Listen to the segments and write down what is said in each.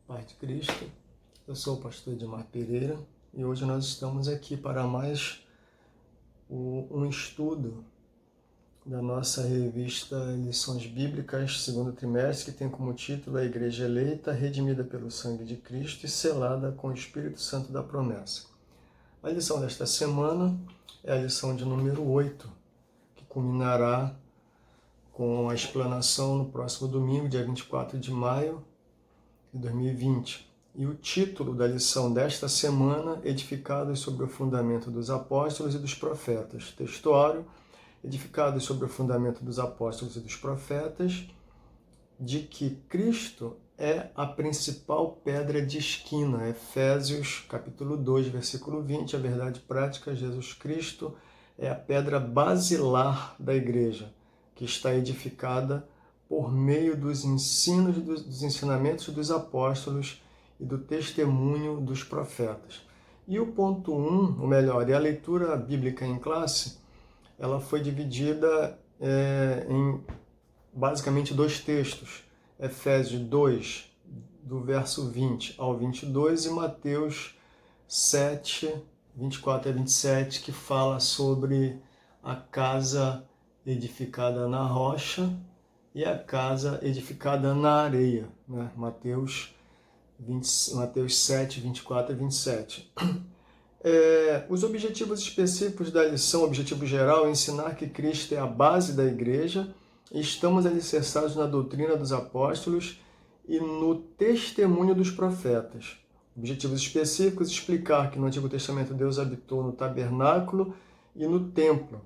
Paz de Cristo, eu sou o pastor Edmar Pereira e hoje nós estamos aqui para mais um estudo da nossa revista Lições Bíblicas, segundo trimestre, que tem como título A Igreja Eleita, Redimida pelo Sangue de Cristo e Selada com o Espírito Santo da Promessa. A lição desta semana é a lição de número 8, que culminará com a explanação no próximo domingo, dia 24 de maio de 2020. E o título da lição desta semana, Edificados sobre o Fundamento dos Apóstolos e dos Profetas. Textuário, edificados sobre o fundamento dos apóstolos e dos profetas, de que Cristo é a principal pedra de esquina. Efésios, capítulo 2, versículo 20, a verdade prática, Jesus Cristo é a pedra basilar da igreja, que está edificada por meio dos ensinos, dos ensinamentos dos apóstolos e do testemunho dos profetas. E o ponto 1, ou melhor, a leitura bíblica em classe, ela foi dividida em basicamente dois textos, Efésios 2, do verso 20 ao 22, e Mateus 7, 24 a 27, que fala sobre a casa edificada na rocha e a casa edificada na areia, né? Mateus 7, 24 a 27. Os objetivos específicos da lição, objetivo geral, é ensinar que Cristo é a base da igreja e estamos alicerçados na doutrina dos apóstolos e no testemunho dos profetas. Objetivos específicos, explicar que no Antigo Testamento Deus habitou no tabernáculo e no templo,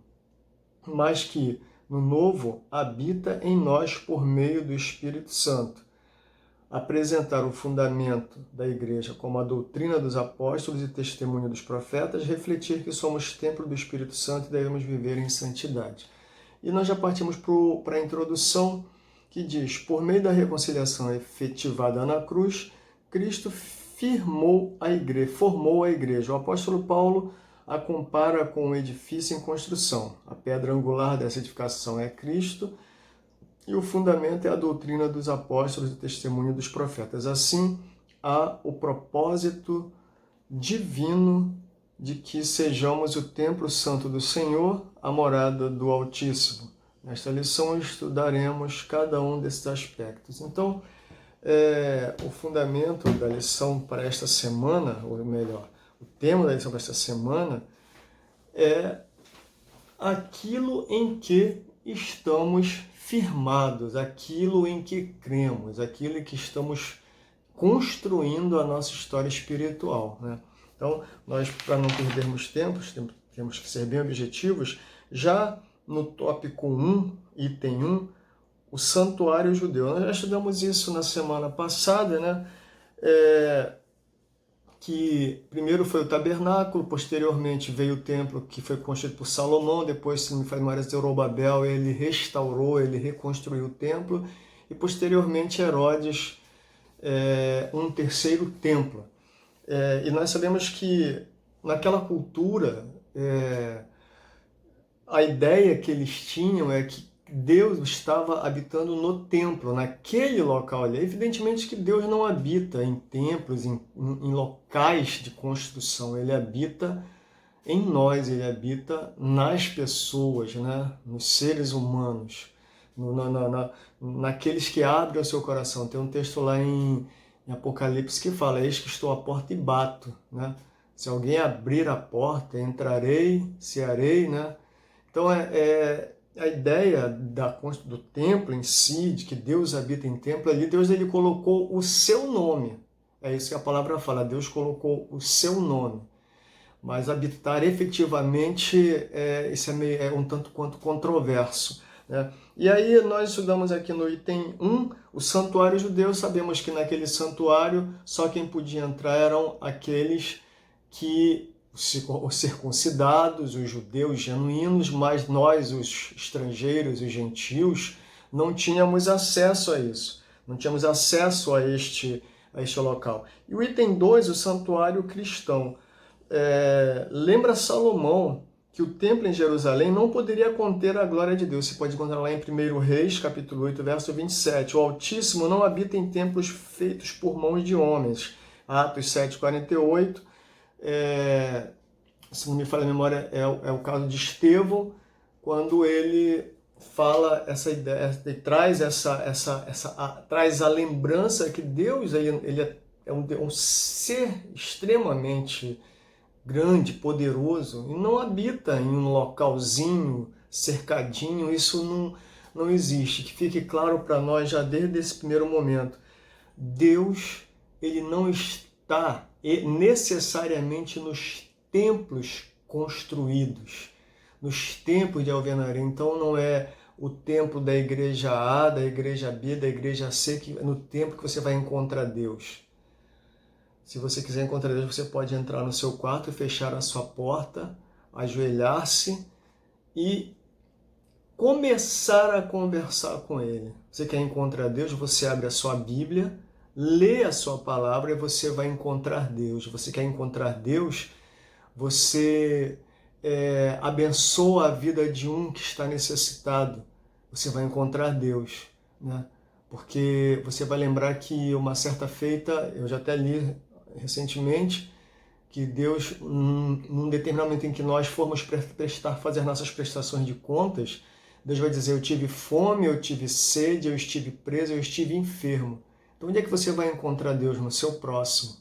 mas que no Novo habita em nós por meio do Espírito Santo. Apresentar o fundamento da igreja como a doutrina dos apóstolos e testemunho dos profetas, refletir que somos templo do Espírito Santo e devemos viver em santidade. E nós já partimos para a introdução, que diz: por meio da reconciliação efetivada na cruz, Cristo formou a igreja. O apóstolo Paulo a compara com um edifício em construção. A pedra angular dessa edificação é Cristo, e o fundamento é a doutrina dos apóstolos e o testemunho dos profetas. Assim, há o propósito divino de que sejamos o templo santo do Senhor, a morada do Altíssimo. Nesta lição estudaremos cada um desses aspectos. Então, o fundamento da lição para esta semana, ou melhor, o tema da lição para esta semana é aquilo em que estamos firmados, aquilo em que cremos, aquilo em que estamos construindo a nossa história espiritual, né? Então, nós, para não perdermos tempo, temos que ser bem objetivos. Já no tópico 1, item 1, o santuário judeu. Nós já estudamos isso na semana passada, né? Que primeiro foi o tabernáculo, posteriormente veio o templo, que foi construído por Salomão, depois, se não me falha memória, Zorobabel, ele restaurou, ele reconstruiu o templo, e posteriormente Herodes, um terceiro templo. E nós sabemos que naquela cultura, a ideia que eles tinham é que Deus estava habitando no templo, naquele local ali. Evidentemente que Deus não habita em templos, em locais de construção. Ele habita em nós, ele habita nas pessoas, né? Nos seres humanos, naqueles que abrem o seu coração. Tem um texto lá em Apocalipse que fala: eis que estou à porta e bato, né? Se alguém abrir a porta, entrarei, cearei, né? Então, a ideia do templo em si, de que Deus habita em templo, ali Deus ele colocou o seu nome. É isso que a palavra fala, Deus colocou o seu nome. Mas habitar efetivamente, isso é um tanto quanto controverso, né? E aí nós estudamos aqui no item 1, o santuário judeu. Sabemos que naquele santuário só quem podia entrar eram aqueles que os circuncidados, os judeus genuínos, mas nós, os estrangeiros, os gentios, não tínhamos acesso a isso, não tínhamos acesso a este local. E o item 2, o santuário cristão. Lembra Salomão que o templo em Jerusalém não poderia conter a glória de Deus. Você pode encontrar lá em 1 Reis, capítulo 8, verso 27. O Altíssimo não habita em templos feitos por mãos de homens. Atos 7, 48. Se não me falha a memória, é o caso de Estevão, quando ele fala essa ideia, ele traz traz a lembrança que Deus ele é um ser extremamente grande, poderoso, e não habita em um localzinho, cercadinho. Isso não existe. Que fique claro para nós já desde esse primeiro momento. Deus, ele não está necessariamente nos templos construídos, nos templos de alvenaria. Então não é o templo da igreja A, da igreja B, da igreja C, que é no templo que você vai encontrar Deus. Se você quiser encontrar Deus, você pode entrar no seu quarto, fechar a sua porta, ajoelhar-se e começar a conversar com Ele. Você quer encontrar Deus? Você abre a sua Bíblia, lê a sua palavra e você vai encontrar Deus. Você quer encontrar Deus? Você abençoa a vida de um que está necessitado. Você vai encontrar Deus, né? Porque você vai lembrar que uma certa feita, eu já até li recentemente, que Deus, num determinado momento em que nós formos fazer nossas prestações de contas, Deus vai dizer: eu tive fome, eu tive sede, eu estive preso, eu estive enfermo. Então onde é que você vai encontrar Deus? No seu próximo.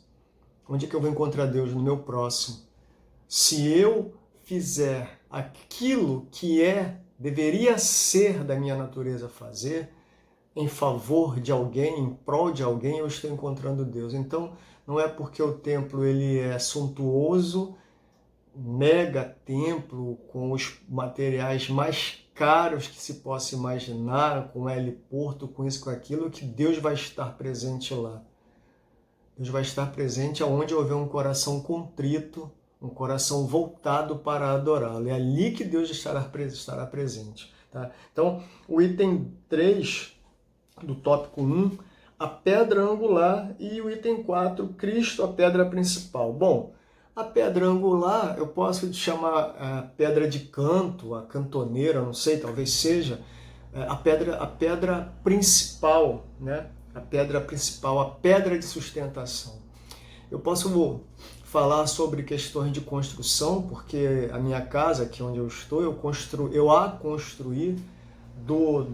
Onde é que eu vou encontrar Deus? No meu próximo. Se eu fizer aquilo que deveria ser da minha natureza fazer, em favor de alguém, em prol de alguém, eu estou encontrando Deus. Então, não é porque o templo ele é suntuoso, mega templo, com os materiais mais caros que se possa imaginar, com heliporto, com isso, com aquilo, que Deus vai estar presente lá. Deus vai estar presente aonde houver um coração contrito, um coração voltado para adorá-lo. É ali que Deus estará presente. Tá? Então, o item 3 do tópico 1, a pedra angular, e o item 4, Cristo, a pedra principal. Bom, a pedra angular eu posso chamar a pedra de canto, a cantoneira, não sei, talvez seja a pedra principal, né? A pedra principal, a pedra de sustentação. Eu posso falar sobre questões de construção, porque a minha casa, aqui onde eu estou, eu a construí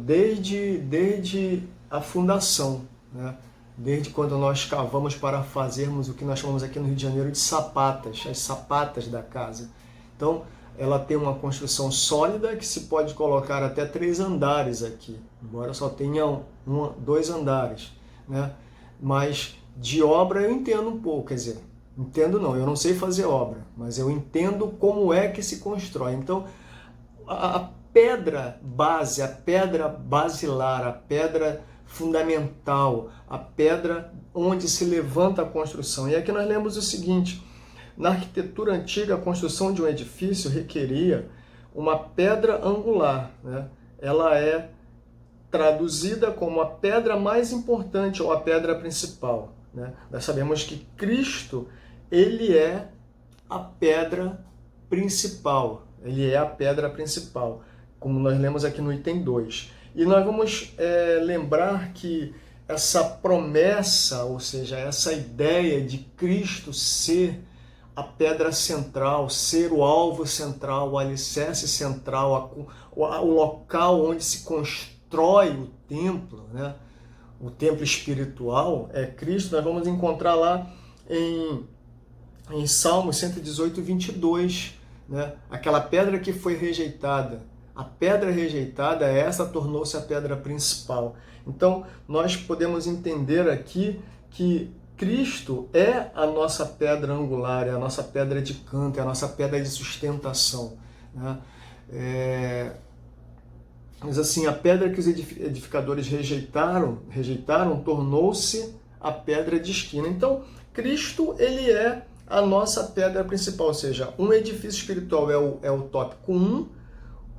desde a fundação, né? Desde quando nós cavamos para fazermos o que nós chamamos aqui no Rio de Janeiro de sapatas, as sapatas da casa. Então, ela tem uma construção sólida que se pode colocar até 3 andares aqui, embora só tenha 2 andares, né? Mas de obra eu entendo um pouco, quer dizer, entendo não, eu não sei fazer obra, mas eu entendo como é que se constrói. Então, a pedra base, a pedra basilar, a pedra fundamental, a pedra onde se levanta a construção. E aqui nós lemos o seguinte: na arquitetura antiga, a construção de um edifício requeria uma pedra angular, né? Ela é traduzida como a pedra mais importante ou a pedra principal, né? Nós sabemos que Cristo, ele é a pedra principal, ele é a pedra principal, como nós lemos aqui no item 2. E nós vamos lembrar que essa promessa, ou seja, essa ideia de Cristo ser a pedra central, ser o alvo central, o alicerce central, o local onde se constrói o templo, né? O templo espiritual é Cristo. Nós vamos encontrar lá em Salmos 118, 22, né? Aquela pedra que foi rejeitada. A pedra rejeitada, essa tornou-se a pedra principal. Então, nós podemos entender aqui que Cristo é a nossa pedra angular, é a nossa pedra de canto, é a nossa pedra de sustentação, né? Mas assim, a pedra que os edificadores rejeitaram tornou-se a pedra de esquina. Então, Cristo, ele é a nossa pedra principal, ou seja, um edifício espiritual é o tópico 1,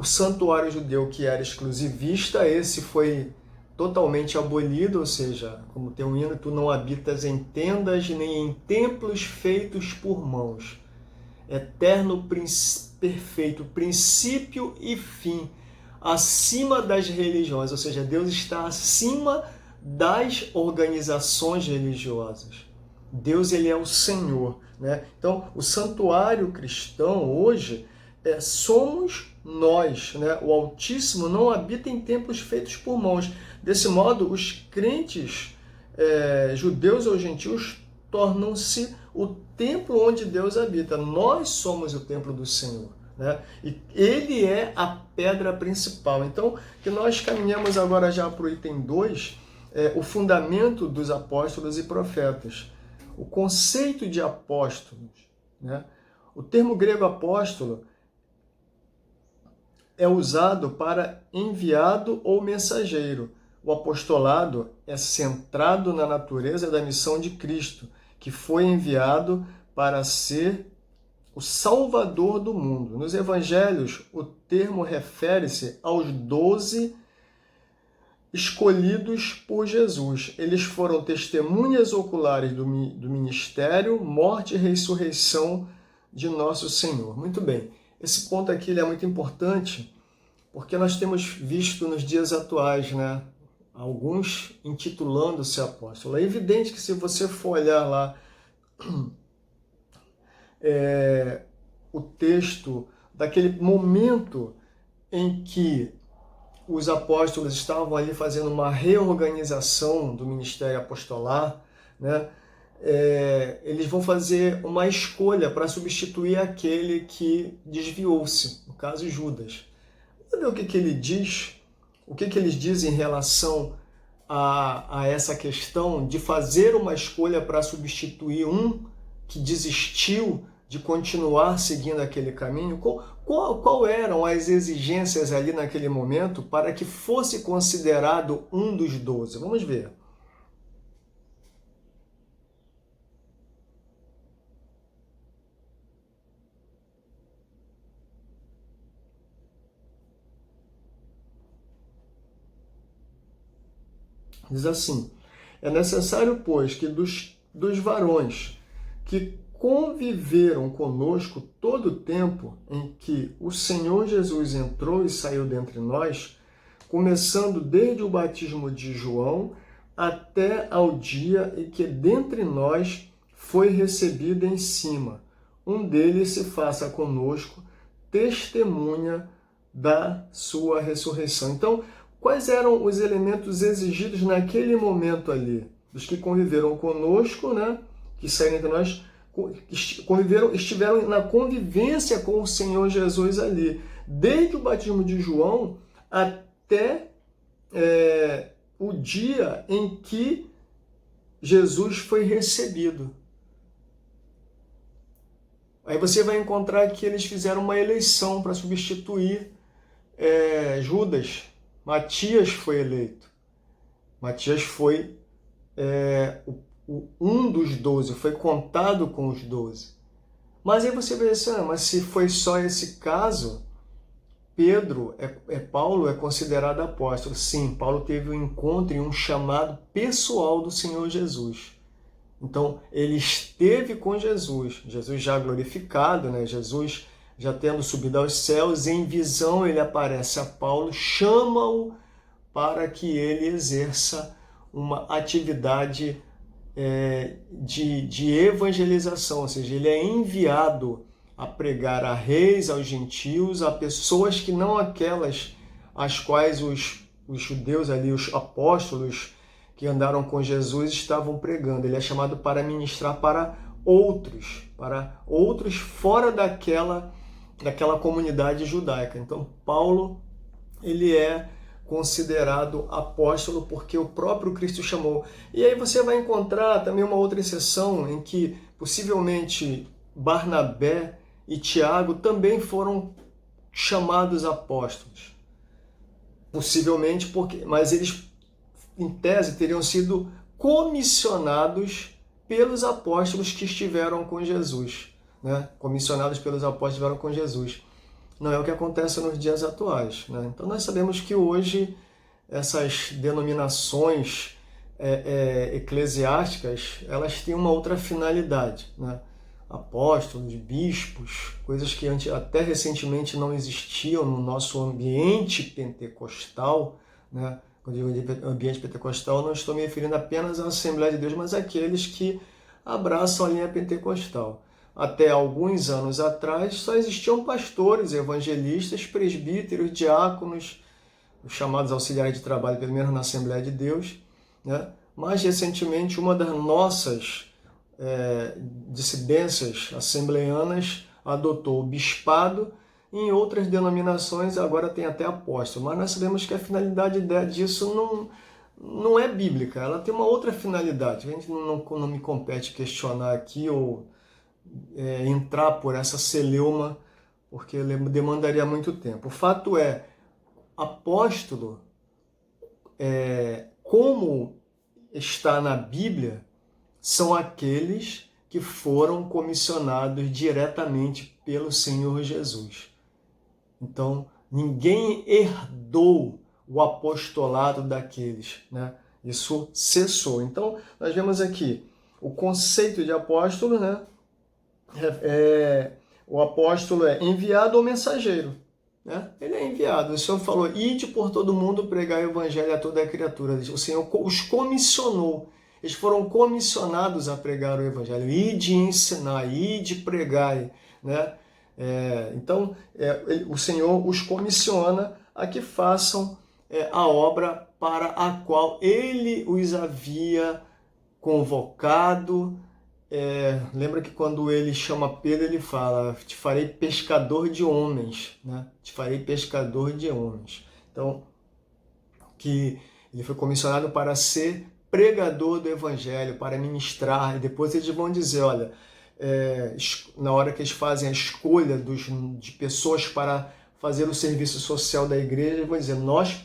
o santuário judeu que era exclusivista, esse foi totalmente abolido, ou seja, como tem um hino, tu não habitas em tendas nem em templos feitos por mãos. eterno, perfeito, princípio e fim, acima das religiões, ou seja, Deus está acima das organizações religiosas. Deus, ele é o Senhor, né? Então, o santuário cristão hoje somos nós, né? O Altíssimo não habita em templos feitos por mãos. Desse modo, os crentes judeus ou gentios tornam-se o templo onde Deus habita. Nós somos o templo do Senhor, né? E ele é a pedra principal. Então, que nós caminhamos agora já para o item 2, o fundamento dos apóstolos e profetas. O conceito de apóstolos, né? O termo grego apóstolo é usado para enviado ou mensageiro. O apostolado é centrado na natureza da missão de Cristo, que foi enviado para ser o Salvador do mundo. Nos evangelhos, o termo refere-se aos 12 escolhidos por Jesus. Eles foram testemunhas oculares do ministério, morte e ressurreição de nosso Senhor. Muito bem, esse ponto aqui ele é muito importante, porque nós temos visto nos dias atuais, né, alguns intitulando-se apóstolo. É evidente que se você for olhar lá o texto daquele momento em que os apóstolos estavam ali fazendo uma reorganização do ministério apostolar, né? Eles vão fazer uma escolha para substituir aquele que desviou-se, no caso Judas. Vamos ver o que ele diz, o que eles dizem em relação a essa questão de fazer uma escolha para substituir um que desistiu de continuar seguindo aquele caminho. Qual eram as exigências ali naquele momento para que fosse considerado um dos 12? Vamos ver. Diz assim: é necessário, pois, que dos varões que conviveram conosco todo o tempo em que o Senhor Jesus entrou e saiu dentre nós, começando desde o batismo de João até ao dia em que dentre nós foi recebido em cima, um deles se faça conosco testemunha da sua ressurreição. Então, quais eram os elementos exigidos naquele momento ali? Dos que conviveram conosco, né? Que saíram entre nós, estiveram na convivência com o Senhor Jesus ali, desde o batismo de João até o dia em que Jesus foi recebido. Aí você vai encontrar que eles fizeram uma eleição para substituir Judas. Matias foi eleito. Matias foi um dos 12, foi contado com os 12. Mas aí você vai dizer, mas se foi só esse caso, Paulo é considerado apóstolo. Sim, Paulo teve um encontro e um chamado pessoal do Senhor Jesus. Então, ele esteve com Jesus, Jesus já glorificado, né? Jesus já tendo subido aos céus, em visão ele aparece a Paulo, chama-o para que ele exerça uma atividade de evangelização, ou seja, ele é enviado a pregar a reis, aos gentios, a pessoas que não aquelas as quais os judeus ali, os apóstolos que andaram com Jesus estavam pregando. Ele é chamado para ministrar para outros fora daquela comunidade judaica. Então, Paulo, ele é considerado apóstolo porque o próprio Cristo chamou. E aí você vai encontrar também uma outra exceção em que possivelmente Barnabé e Tiago também foram chamados apóstolos. Possivelmente mas eles, em tese, teriam sido comissionados pelos apóstolos que estiveram com Jesus, né? Comissionados pelos apóstolos que estiveram com Jesus. Não é o que acontece nos dias atuais, né? Então nós sabemos que hoje essas denominações eclesiásticas, elas têm uma outra finalidade, né? apóstolos, bispos, coisas que até recentemente não existiam no nosso ambiente pentecostal, né? Quando eu digo ambiente pentecostal, não estou me referindo apenas à Assembleia de Deus, mas àqueles que abraçam a linha pentecostal. Até alguns anos atrás, só existiam pastores, evangelistas, presbíteros, diáconos, os chamados auxiliares de trabalho, pelo menos na Assembleia de Deus, né? Mais recentemente, uma das nossas dissidências assembleianas adotou o bispado, e em outras denominações agora tem até apóstolo. Mas nós sabemos que a finalidade disso não é bíblica, ela tem uma outra finalidade. A gente não me compete questionar aqui ou entrar por essa celeuma, porque demandaria muito tempo. O fato é, apóstolo, como está na Bíblia, são aqueles que foram comissionados diretamente pelo Senhor Jesus. Então, ninguém herdou o apostolado daqueles, né? Isso cessou. Então, nós vemos aqui o conceito de apóstolo, né? O apóstolo é enviado ou mensageiro, né? Ele é enviado. O Senhor falou, ide por todo mundo pregar o evangelho a toda a criatura. O Senhor os comissionou. Eles foram comissionados a pregar o evangelho. Ide ensinar, ide pregar, né? Então, o Senhor os comissiona a que façam a obra para a qual Ele os havia convocado. Lembra que quando Ele chama Pedro, Ele fala, te farei pescador de homens, né? Te farei pescador de homens. Então, que Ele foi comissionado para ser pregador do evangelho, para ministrar, e depois eles vão dizer, olha, na hora que eles fazem a escolha de pessoas para fazer o serviço social da igreja, eles vão dizer, nós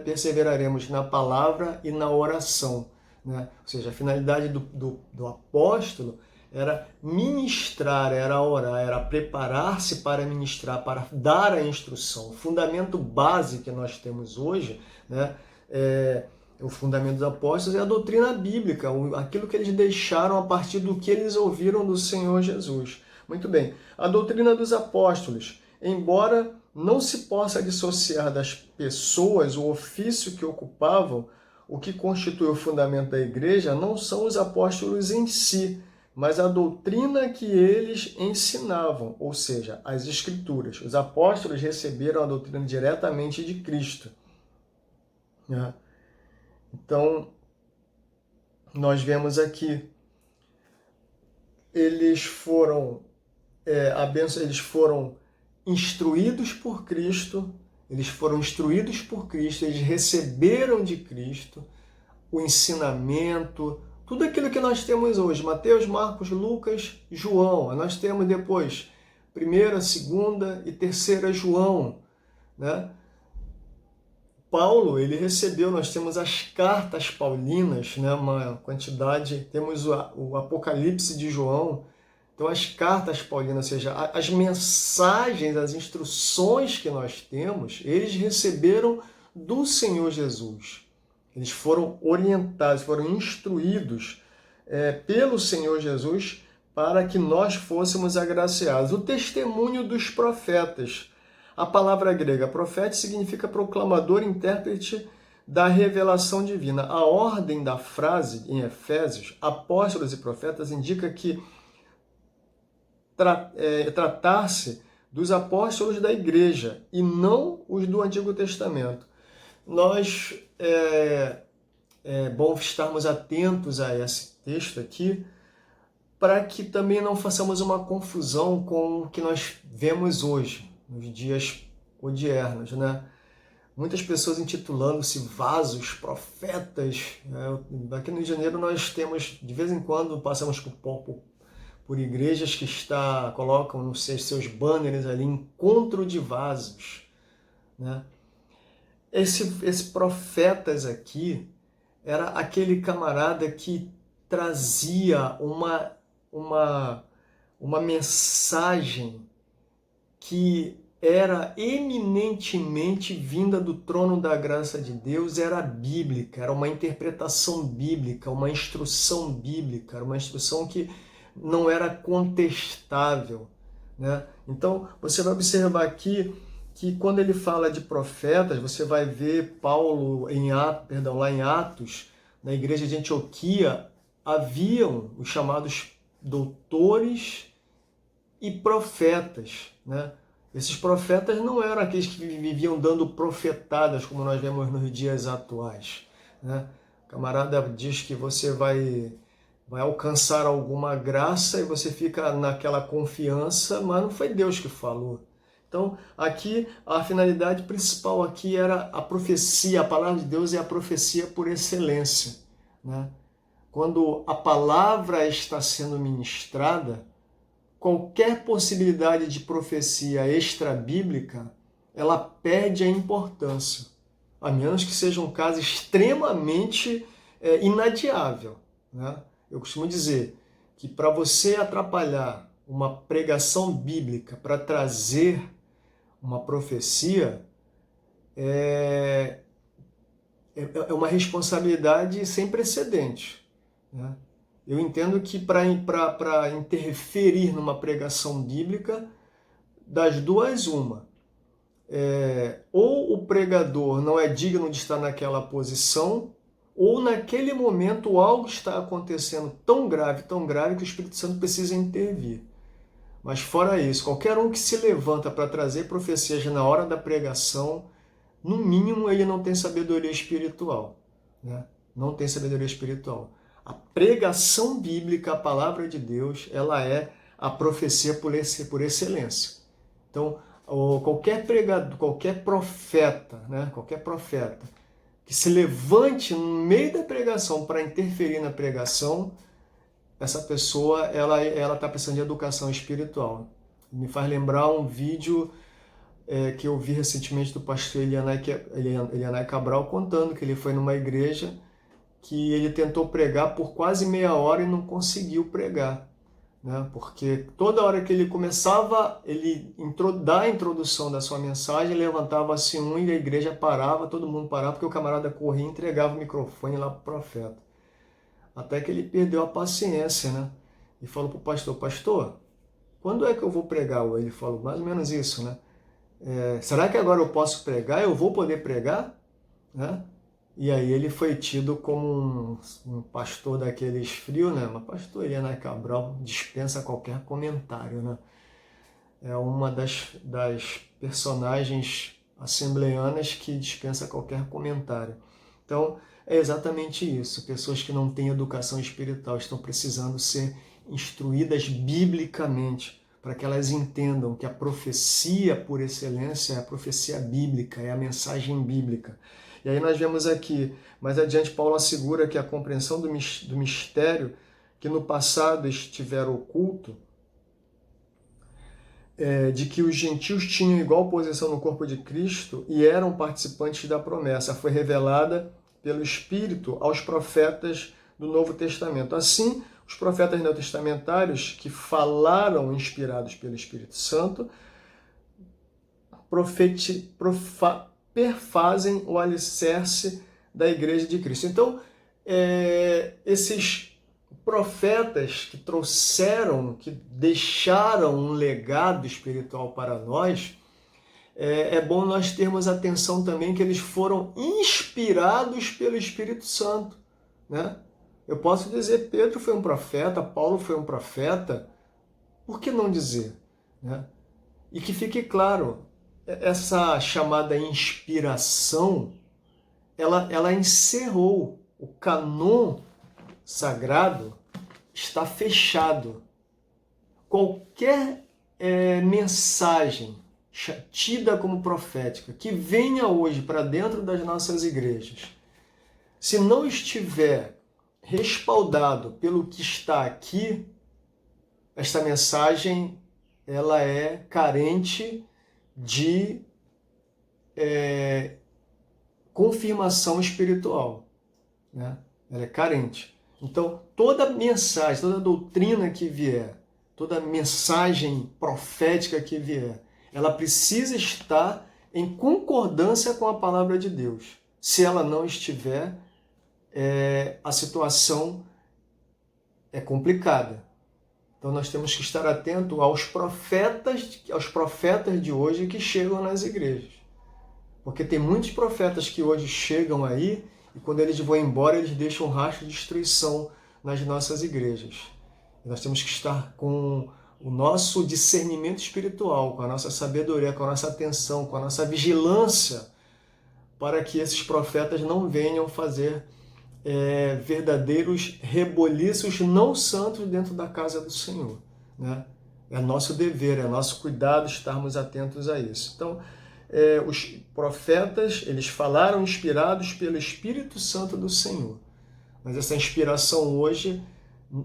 perseveraremos na palavra e na oração, né? Ou seja, a finalidade do apóstolo era ministrar, era orar, era preparar-se para ministrar, para dar a instrução. O fundamento base que nós temos hoje, né, o fundamento dos apóstolos é a doutrina bíblica, aquilo que eles deixaram a partir do que eles ouviram do Senhor Jesus. Muito bem, a doutrina dos apóstolos, embora não se possa dissociar das pessoas o ofício que ocupavam, o que constitui o fundamento da igreja não são os apóstolos em si, mas a doutrina que eles ensinavam, ou seja, as Escrituras. Os apóstolos receberam a doutrina diretamente de Cristo, né? Então, nós vemos aqui, eles foram instruídos por Cristo, eles receberam de Cristo o ensinamento, tudo aquilo que nós temos hoje, Mateus, Marcos, Lucas, João. Nós temos depois 1ª, 2ª e 3ª João, né? Paulo, ele recebeu, nós temos as cartas paulinas, né? Uma quantidade, temos o Apocalipse de João, então as cartas paulinas, ou seja, as mensagens, as instruções que nós temos, eles receberam do Senhor Jesus. Eles foram orientados, foram instruídos pelo Senhor Jesus para que nós fôssemos agraciados. O testemunho dos profetas. A palavra grega profeta significa proclamador, intérprete da revelação divina. A ordem da frase em Efésios, apóstolos e profetas, indica que tratar-se dos apóstolos da igreja e não os do Antigo Testamento. Nós é bom estarmos atentos a esse texto aqui, para que também não façamos uma confusão com o que nós vemos hoje, nos dias odiernos, né? Muitas pessoas intitulando-se vasos, profetas. Aqui no Rio de Janeiro nós temos, de vez em quando, passamos por igrejas que colocam nos seus banners ali, encontro de vasos, né? Esse profetas aqui era aquele camarada que trazia uma mensagem que era eminentemente vinda do trono da graça de Deus, era bíblica, era uma interpretação bíblica, uma instrução bíblica, era uma instrução que não era contestável, né? Então, você vai observar aqui que quando ele fala de profetas, você vai ver Paulo lá em Atos, na igreja de Antioquia, haviam os chamados doutores e profetas, né? Esses profetas não eram aqueles que viviam dando profetadas, como nós vemos nos dias atuais, né? O camarada diz que você vai alcançar alguma graça e você fica naquela confiança, mas não foi Deus que falou. Então, aqui, a finalidade principal aqui era a profecia. A palavra de Deus é a profecia por excelência, né? Quando a palavra está sendo ministrada, qualquer possibilidade de profecia extra-bíblica, ela perde a importância, a menos que seja um caso extremamente inadiável, né? Eu costumo dizer que para você atrapalhar uma pregação bíblica para trazer uma profecia, é uma responsabilidade sem precedente, né? Eu entendo que para interferir numa pregação bíblica, das duas, uma. Ou o pregador não é digno de estar naquela posição, ou naquele momento algo está acontecendo tão grave que o Espírito Santo precisa intervir. Mas fora isso, qualquer um que se levanta para trazer profecias na hora da pregação, no mínimo ele não tem sabedoria espiritual, né? Não tem sabedoria espiritual. A pregação bíblica, a palavra de Deus, ela é a profecia por excelência. Então, qualquer pregador, qualquer profeta, né? Qualquer profeta que se levante no meio da pregação para interferir na pregação, essa pessoa ela está precisando de educação espiritual. Me faz lembrar um vídeo que eu vi recentemente do pastor Elianai Cabral contando que ele foi numa igreja que ele tentou pregar por quase meia hora e não conseguiu pregar, né? Porque toda hora que ele começava, ele dar a introdução da sua mensagem, levantava-se um e a igreja parava, todo mundo parava, porque o camarada corria e entregava o microfone lá para o profeta. Até que ele perdeu a paciência, né? E falou para o pastor, pastor, quando é que eu vou pregar? Ele falou mais ou menos isso, né? Será que agora eu posso pregar? Eu vou poder pregar? Né? E aí ele foi tido como um pastor daqueles frios, né? Mas pastor Elianai Cabral dispensa qualquer comentário, né? É uma das personagens assembleanas que dispensa qualquer comentário. Então, é exatamente isso. Pessoas que não têm educação espiritual estão precisando ser instruídas biblicamente, para que elas entendam que a profecia por excelência é a profecia bíblica, é a mensagem bíblica. E aí nós vemos aqui, mais adiante, Paulo assegura que a compreensão do mistério que no passado estivera oculto, de que os gentios tinham igual posição no corpo de Cristo e eram participantes da promessa, foi revelada pelo Espírito aos profetas do Novo Testamento. Assim, os profetas neotestamentários que falaram inspirados pelo Espírito Santo perfazem o alicerce da Igreja de Cristo. Então, esses profetas que trouxeram, que deixaram um legado espiritual para nós, é bom nós termos atenção também que eles foram inspirados pelo Espírito Santo, né? Eu posso dizer, Pedro foi um profeta, Paulo foi um profeta, por que não dizer, né? E que fique claro, essa chamada inspiração, ela encerrou o cânon sagrado, está fechado. Qualquer mensagem tida como profética que venha hoje para dentro das nossas igrejas, se não estiver respaldado pelo que está aqui, esta mensagem ela é carente de confirmação espiritual, né? Ela é carente. Então, toda mensagem, toda doutrina que vier, toda mensagem profética que vier, ela precisa estar em concordância com a palavra de Deus. Se ela não estiver, a situação é complicada. Então nós temos que estar atento aos profetas de hoje que chegam nas igrejas. Porque tem muitos profetas que hoje chegam aí e quando eles vão embora, eles deixam um rastro de destruição nas nossas igrejas. E nós temos que estar com o nosso discernimento espiritual, com a nossa sabedoria, com a nossa atenção, com a nossa vigilância, para que esses profetas não venham fazer verdadeiros reboliços não santos dentro da casa do Senhor, né? É nosso dever, é nosso cuidado estarmos atentos a isso. Então, os profetas, eles falaram inspirados pelo Espírito Santo do Senhor. Mas essa inspiração hoje,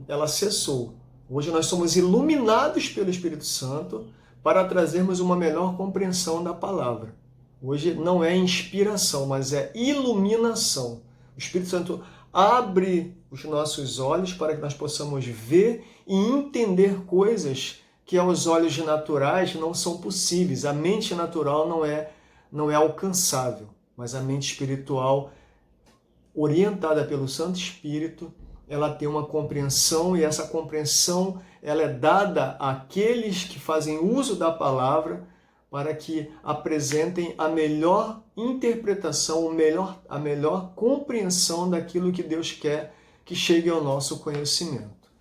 ela cessou. Hoje nós somos iluminados pelo Espírito Santo para trazermos uma melhor compreensão da palavra. Hoje não é inspiração, mas é iluminação. O Espírito Santo abre os nossos olhos para que nós possamos ver e entender coisas que aos olhos naturais não são possíveis. A mente natural não é alcançável, mas a mente espiritual, orientada pelo Santo Espírito, ela tem uma compreensão e essa compreensão ela é dada àqueles que fazem uso da palavra para que apresentem a melhor interpretação, a melhor compreensão daquilo que Deus quer que chegue ao nosso conhecimento.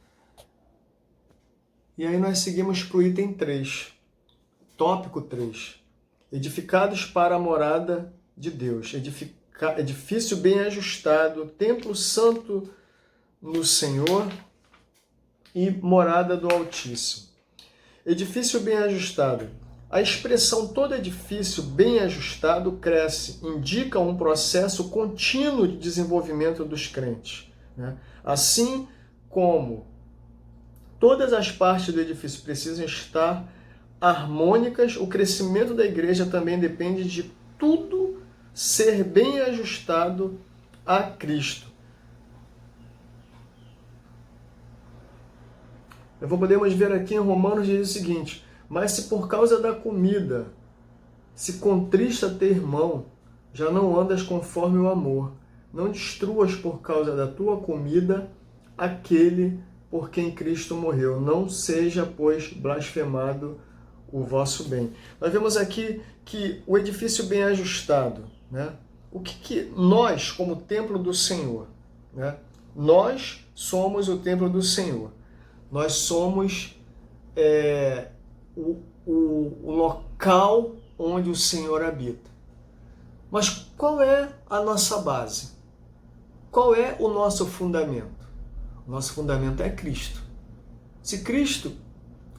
E aí nós seguimos para o item 3, tópico 3. Edificados para a morada de Deus, edifício bem ajustado, templo santo no Senhor e morada do Altíssimo. Edifício bem ajustado. A expressão todo edifício bem ajustado cresce, indica um processo contínuo de desenvolvimento dos crentes, né? Assim como todas as partes do edifício precisam estar harmônicas, o crescimento da igreja também depende de tudo ser bem ajustado a Cristo. Podemos ver aqui em Romanos diz o seguinte: mas se por causa da comida se contrista teu irmão, já não andas conforme o amor. Não destruas por causa da tua comida aquele por quem Cristo morreu. Não seja, pois, blasfemado o vosso bem. Nós vemos aqui que o edifício bem ajustado, né? O que nós, como templo do Senhor, né? Nós somos o templo do Senhor. Nós somos o local onde o Senhor habita. Mas qual é a nossa base? Qual é o nosso fundamento? O nosso fundamento é Cristo. Se Cristo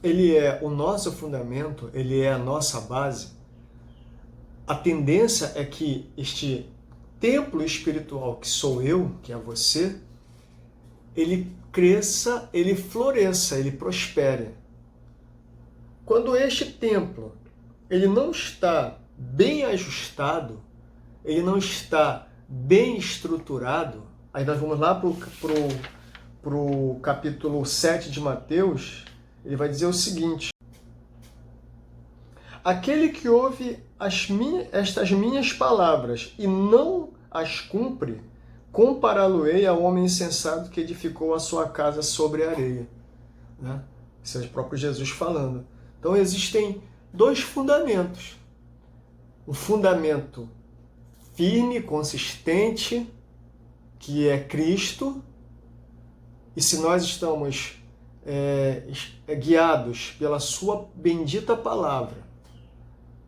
ele é o nosso fundamento, ele é a nossa base, a tendência é que este templo espiritual que sou eu, que é você, ele cresça, ele floresça, ele prospere. Quando este templo ele não está bem ajustado, ele não está bem estruturado, aí nós vamos lá para o capítulo 7 de Mateus, ele vai dizer o seguinte: aquele que ouve estas minhas palavras e não as cumpre, compará-lo-ei ao homem insensato que edificou a sua casa sobre a areia. Né? Isso é o próprio Jesus falando. Então existem dois fundamentos. Um fundamento firme, consistente, que é Cristo. E se nós estamos guiados pela sua bendita palavra,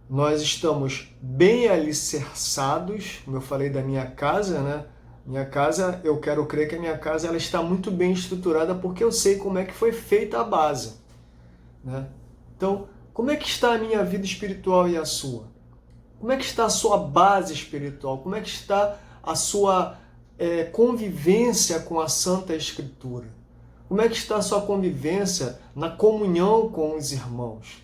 nós estamos bem alicerçados, como eu falei da minha casa, né? Minha casa, eu quero crer que a minha casa ela está muito bem estruturada porque eu sei como é que foi feita a base, né? Então, como é que está a minha vida espiritual e a sua? Como é que está a sua base espiritual? Como é que está a sua convivência com a Santa Escritura? Como é que está a sua convivência na comunhão com os irmãos?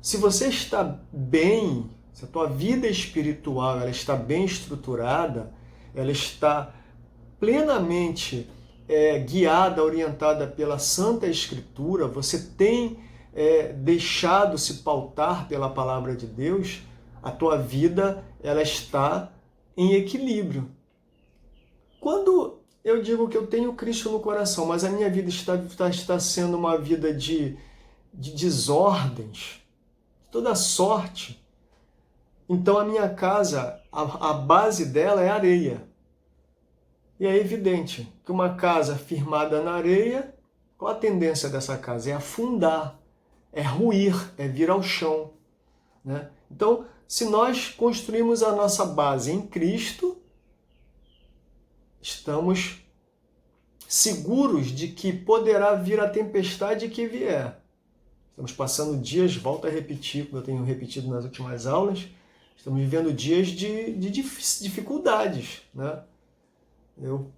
Se você está bem, se a tua vida espiritual ela está bem estruturada, ela está plenamente guiada, orientada pela Santa Escritura, você tem deixado se pautar pela palavra de Deus, a tua vida ela está em equilíbrio. Quando eu digo que eu tenho Cristo no coração, mas a minha vida está sendo uma vida de desordens, de toda sorte. Então a minha casa, a base dela é areia. E é evidente que uma casa firmada na areia, qual a tendência dessa casa? É afundar, é ruir, é vir ao chão, né? Então, se nós construímos a nossa base em Cristo, estamos seguros de que poderá vir a tempestade que vier. Estamos passando dias, volto a repetir, como eu tenho repetido nas últimas aulas, estamos vivendo dias de dificuldades, né? Eu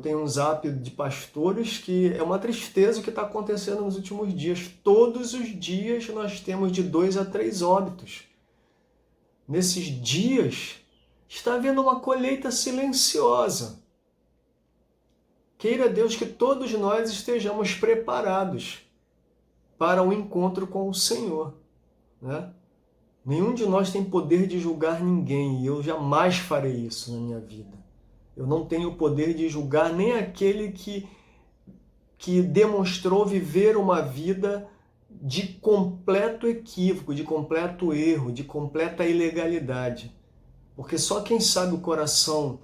tenho um zap de pastores que é uma tristeza o que está acontecendo nos últimos dias. Todos os dias nós temos de 2 a 3 óbitos. Nesses dias está havendo uma colheita silenciosa. Queira Deus que todos nós estejamos preparados para o encontro com o Senhor, né? Nenhum de nós tem poder de julgar ninguém e eu jamais farei isso na minha vida. Eu não tenho o poder de julgar nem aquele que demonstrou viver uma vida de completo equívoco, de completo erro, de completa ilegalidade. Porque só quem sabe o coração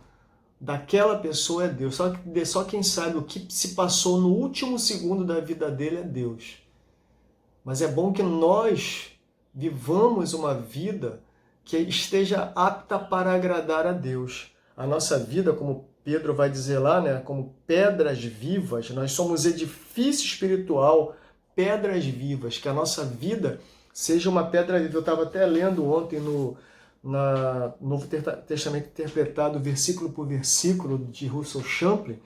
daquela pessoa é Deus. Só quem sabe o que se passou no último segundo da vida dele é Deus. Mas é bom que nós vivamos uma vida que esteja apta para agradar a Deus. A nossa vida, como Pedro vai dizer lá, né, como pedras vivas, nós somos edifício espiritual, pedras vivas, que a nossa vida seja uma pedra viva. Eu estava até lendo ontem no Novo Testamento interpretado, versículo por versículo, de Russell Champlin,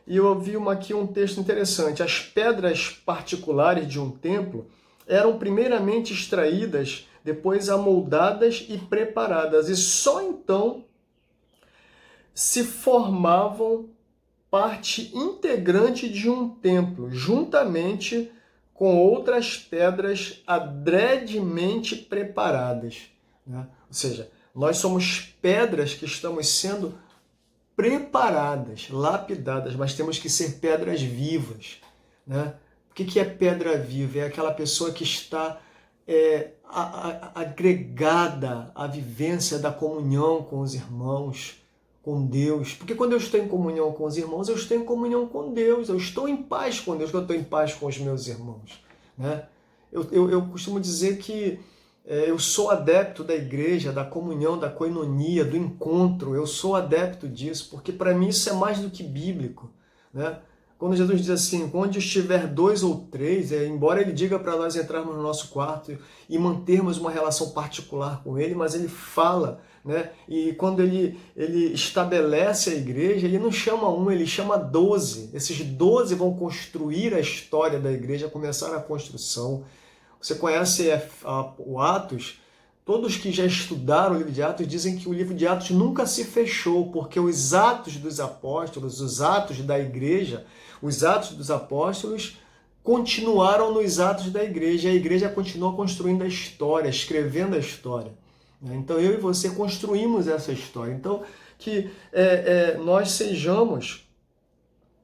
e eu ouvi aqui um texto interessante. As pedras particulares de um templo eram primeiramente extraídas, depois amoldadas e preparadas, e só então se formavam parte integrante de um templo, juntamente com outras pedras adredemente preparadas, né? Ou seja, nós somos pedras que estamos sendo preparadas, lapidadas, mas temos que ser pedras vivas, né? O que é pedra viva? É aquela pessoa que está agregada à vivência da comunhão com os irmãos, com Deus. Porque quando eu estou em comunhão com os irmãos, eu estou em comunhão com Deus, eu estou em paz com Deus, eu estou em paz com os meus irmãos, né? Eu costumo dizer que eu sou adepto da igreja, da comunhão, da coinonia, do encontro. Eu sou adepto disso, porque para mim isso é mais do que bíblico, né? Quando Jesus diz assim, onde estiver 2 ou 3, embora ele diga para nós entrarmos no nosso quarto e mantermos uma relação particular com ele, mas ele fala, né? E quando ele estabelece a igreja, ele não chama um, ele chama 12. Esses 12 vão construir a história da igreja, começar a construção. Você conhece o Atos? Todos que já estudaram o livro de Atos dizem que o livro de Atos nunca se fechou, porque os atos dos apóstolos, os atos da igreja, os atos dos apóstolos continuaram nos atos da igreja, e a igreja continua construindo a história, escrevendo a história. Então eu e você construímos essa história. Então que nós sejamos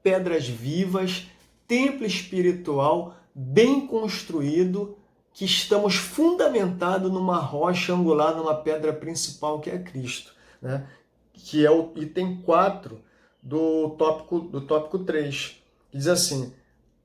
pedras vivas, templo espiritual bem construído, que estamos fundamentados numa rocha angular, numa pedra principal que é Cristo, né? Que é o item 4 do tópico 3. Diz assim,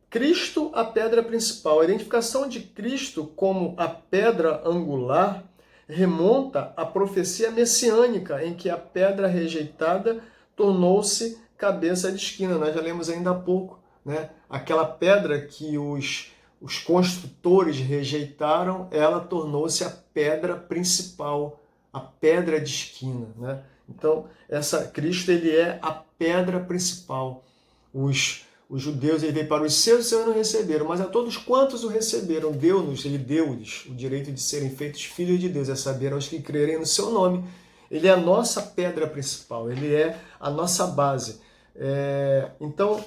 Cristo a pedra principal. A identificação de Cristo como a pedra angular remonta à profecia messiânica, em que a pedra rejeitada tornou-se cabeça de esquina. Nós já lemos ainda há pouco, né? Aquela pedra que os construtores rejeitaram, ela tornou-se a pedra principal, a pedra de esquina, né? Então, Cristo, ele é a pedra principal. Os judeus, ele veio para os seus não receberam, mas a todos quantos o receberam, ele deu-lhes o direito de serem feitos filhos de Deus, a saber, aos que crerem no seu nome. Ele é a nossa pedra principal, ele é a nossa base. Então,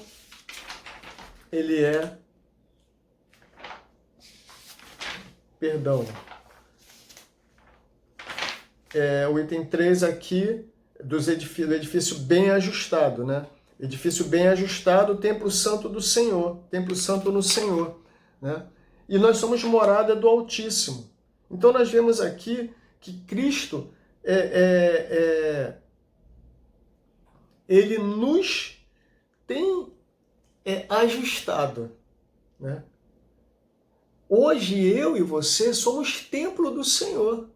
ele é... Perdão. O item 3 aqui, do edifício bem ajustado, né? Edifício bem ajustado, templo santo do Senhor, templo santo no Senhor, né? E nós somos morada do Altíssimo. Então nós vemos aqui que Cristo ele nos tem ajustado, né? Hoje eu e você somos templo do Senhor,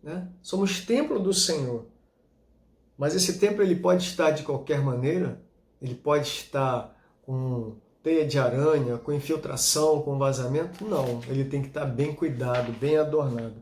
né? Somos templo do Senhor. Mas esse templo ele pode estar de qualquer maneira, ele pode estar com teia de aranha, com infiltração, com vazamento? Não, ele tem que estar bem cuidado, bem adornado.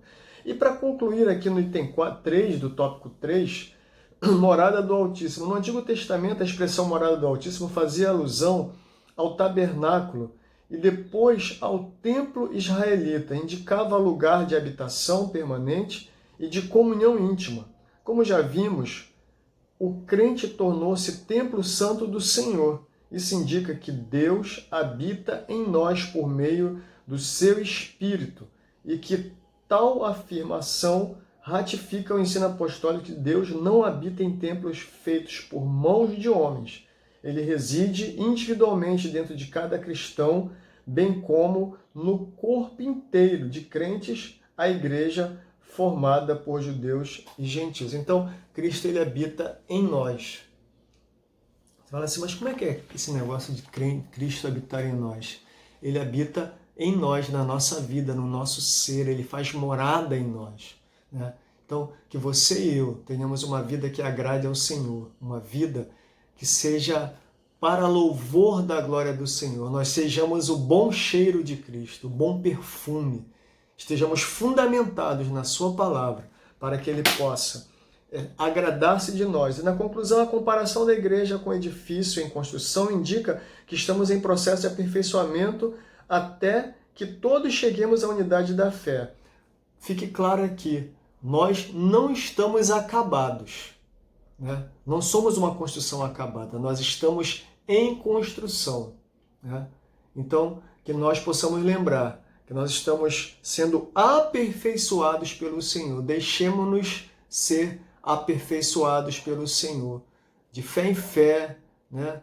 E para concluir aqui no item 3 do tópico 3, morada do Altíssimo. No Antigo Testamento, a expressão morada do Altíssimo fazia alusão ao tabernáculo e depois ao templo israelita, indicava lugar de habitação permanente e de comunhão íntima. Como já vimos, o crente tornou-se templo santo do Senhor. Isso indica que Deus habita em nós por meio do seu Espírito e que tal afirmação ratifica o ensino apostólico que Deus não habita em templos feitos por mãos de homens. Ele reside individualmente dentro de cada cristão, bem como no corpo inteiro de crentes, a igreja formada por judeus e gentios. Então, Cristo ele habita em nós. Você fala assim, mas como é que é esse negócio de Cristo habitar em nós? Ele habita em nós, na nossa vida, no nosso ser, ele faz morada em nós, né? Então, que você e eu tenhamos uma vida que agrade ao Senhor, uma vida que seja para louvor da glória do Senhor. Nós sejamos o bom cheiro de Cristo, o bom perfume, estejamos fundamentados na sua palavra, para que ele possa agradar-se de nós. E na conclusão, a comparação da igreja com o edifício em construção indica que estamos em processo de aperfeiçoamento até que todos cheguemos à unidade da fé. Fique claro aqui, nós não estamos acabados, né? Não somos uma construção acabada, nós estamos em construção, né? Então, que nós possamos lembrar que nós estamos sendo aperfeiçoados pelo Senhor. Deixemos-nos ser aperfeiçoados pelo Senhor, de fé em fé, né?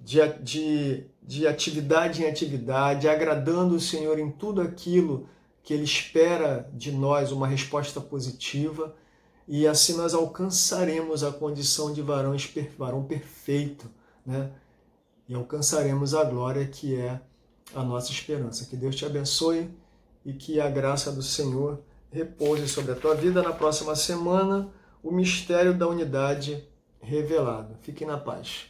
de atividade em atividade, agradando o Senhor em tudo aquilo que Ele espera de nós, uma resposta positiva, e assim nós alcançaremos a condição de varão perfeito, né? E alcançaremos a glória que é a nossa esperança. Que Deus te abençoe e que a graça do Senhor repouse sobre a tua vida. Na próxima semana, o mistério da unidade revelado. Fique na paz.